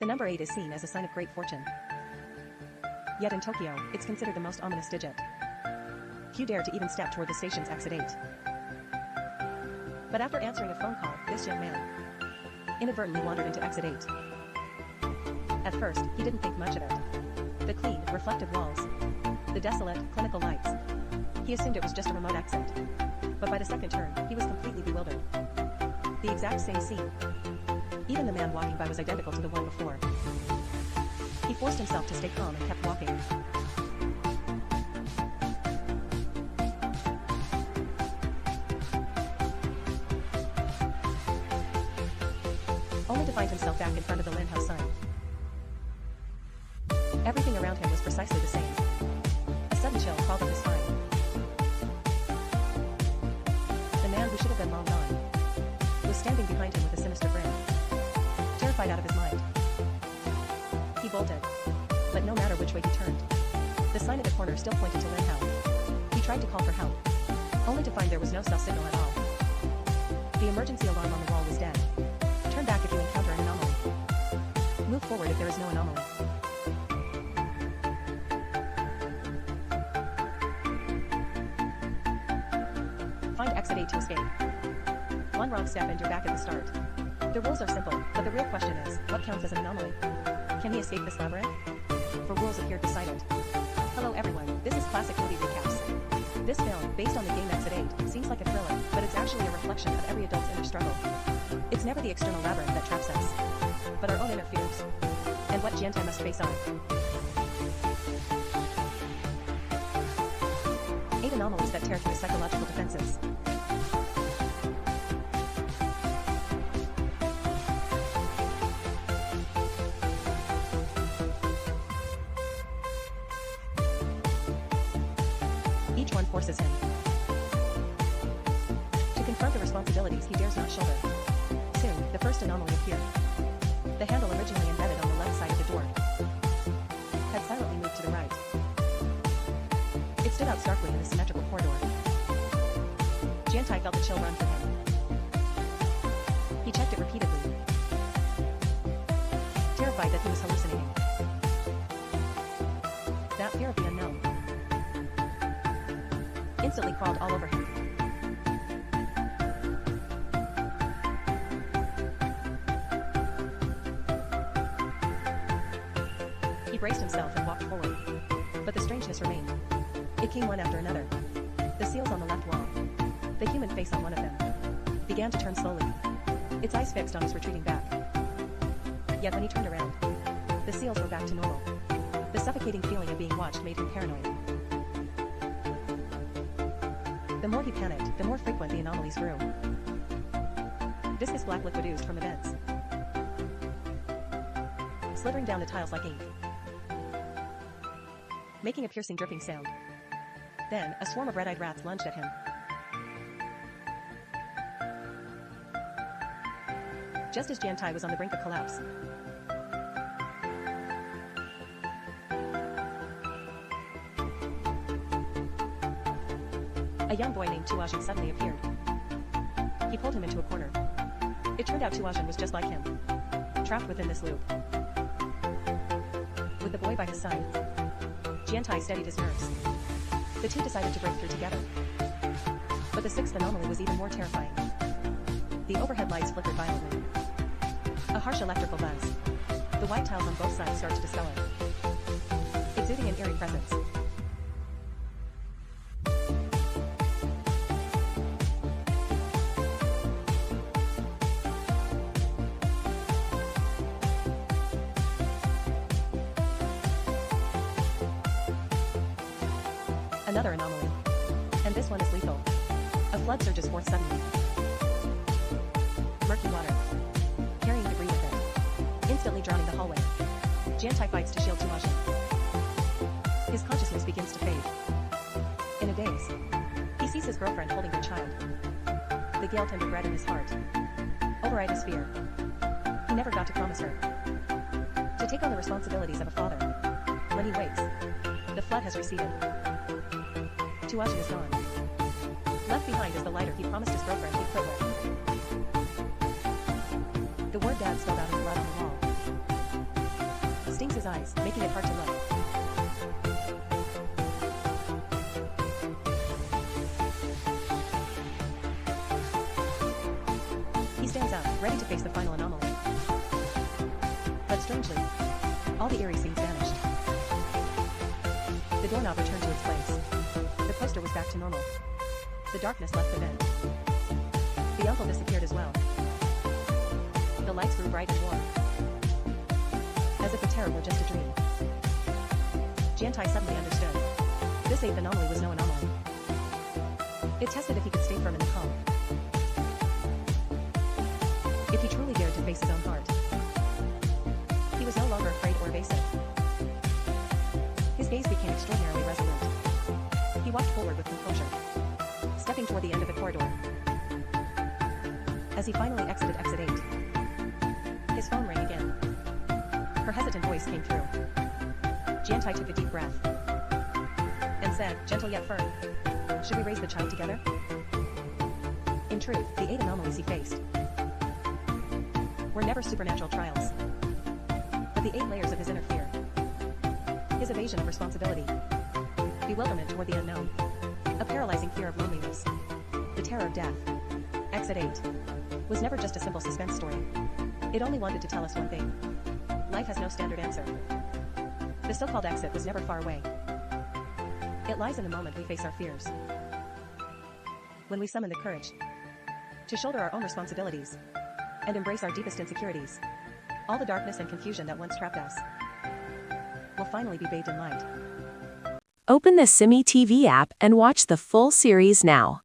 The number 8 is seen as a sign of great fortune. Yet in Tokyo, it's considered the most ominous digit. Few dare to even step toward the station's exit 8. But after answering a phone call, this young man inadvertently wandered into exit 8. At first, he didn't think much of it. The clean, reflective walls, the desolate, clinical lights. He assumed it was just a remote exit. But by the second turn, he was completely bewildered. The exact same scene. Even the man walking by was identical to the one before. He forced himself to stay calm and kept walking. Only to find himself back in front of the Lin House sign. Everything around him was precisely the same. A sudden chill crawled up his spine. The man who should have been long gone was standing behind him with a sinister grin. Terrified out of his mind, he bolted. But no matter which way he turned, the sign at the corner still pointed to Lin House. He tried to call for help, only to find there was no cell signal at all. The emergency alarm on the wall was dead. Turn back if you encounter an anomaly. Move forward if there is no anomaly. Find exit 8 to escape. One wrong step and you're back at the start. The rules are simple, but the real question is, what counts as an anomaly? Can he escape this labyrinth? For rules appeared beside it. Hello everyone, this is Classic Movie Recaps. This film, based on the game Exit 8, seems like a thriller, but it's actually a reflection of every adult's inner struggle. It's never the external labyrinth that traps us, but our own inner fears, and what Jiantai must face on. 8 anomalies that tear through his psychological defenses. Each one forces him to confront the responsibilities he dares not shoulder. Soon, the first anomaly appeared. The handle originally embedded on the left side of the door had silently moved to the right. It stood out starkly in the symmetrical corridor. Jiantai felt the chill run through him. He checked it repeatedly, terrified that he was hallucinating. That fear of the unknown instantly crawled all over him. He braced himself and walked forward. But the strangeness remained. It came one after another. The seals on the left wall, the human face on one of them, began to turn slowly, its eyes fixed on his retreating back. Yet when he turned around, the seals were back to normal. The suffocating feeling of being watched made him paranoid. The more he panicked, the more frequent the anomalies grew. Viscous black liquid oozed from the vents, slithering down the tiles like ink, making a piercing dripping sound. Then, a swarm of red-eyed rats lunged at him. Just as Jiantai was on the brink of collapse, a young boy named Tuajin suddenly appeared. He pulled him into a corner. It turned out Tuajin was just like him, trapped within this loop. With the boy by his side, Jiantai steadied his nerves. The two decided to break through together. But the sixth anomaly was even more terrifying. The overhead lights flickered violently. A harsh electrical buzz. The white tiles on both sides started to discolor, exuding an eerie presence. Another anomaly. And this one is lethal. A flood surges forth suddenly. Murky water, carrying debris with it, instantly drowning the hallway. Jiantai fights to shield Tuajin. His consciousness begins to fade. In a daze, he sees his girlfriend holding her child. The guilt and regret in his heart override his fear. He never got to promise her to take on the responsibilities of a father. When he wakes, the flood has receded. Tuajin is gone. Left behind is the lighter he promised his girlfriend he'd quit with. The word Dad spelled out in blood on the wall. eyes, making it hard to look. He stands up, ready to face the final anomaly. But strangely, all the eerie scenes vanished. The doorknob returned to its place. The poster was back to normal. The darkness left the vent. The uncle disappeared as well. The lights grew bright and warm, as if the terror were just a dream. Jiantai suddenly understood. This eighth anomaly was no anomaly. It tested if he could stay firm in the calm. If he truly dared to face his own heart. He was no longer afraid or evasive. His gaze became extraordinarily resolute. He walked forward with composure, stepping toward the end of the corridor. As he finally exited exit 8, his phone rang again. Her hesitant voice came through. Jiantai took a deep breath and said, gentle yet firm, should we raise the child together? In truth, the 8 anomalies he faced were never supernatural trials, but the 8 layers of his inner fear. His evasion of responsibility, bewilderment toward the unknown, a paralyzing fear of loneliness, the terror of death. Exit 8 was never just a simple suspense story. It only wanted to tell us one thing. Life has no standard answer. The so-called exit was never far away. It lies in the moment we face our fears. When we summon the courage to shoulder our own responsibilities and embrace our deepest insecurities, all the darkness and confusion that once trapped us will finally be bathed in light. Open the Simi TV app and watch the full series now.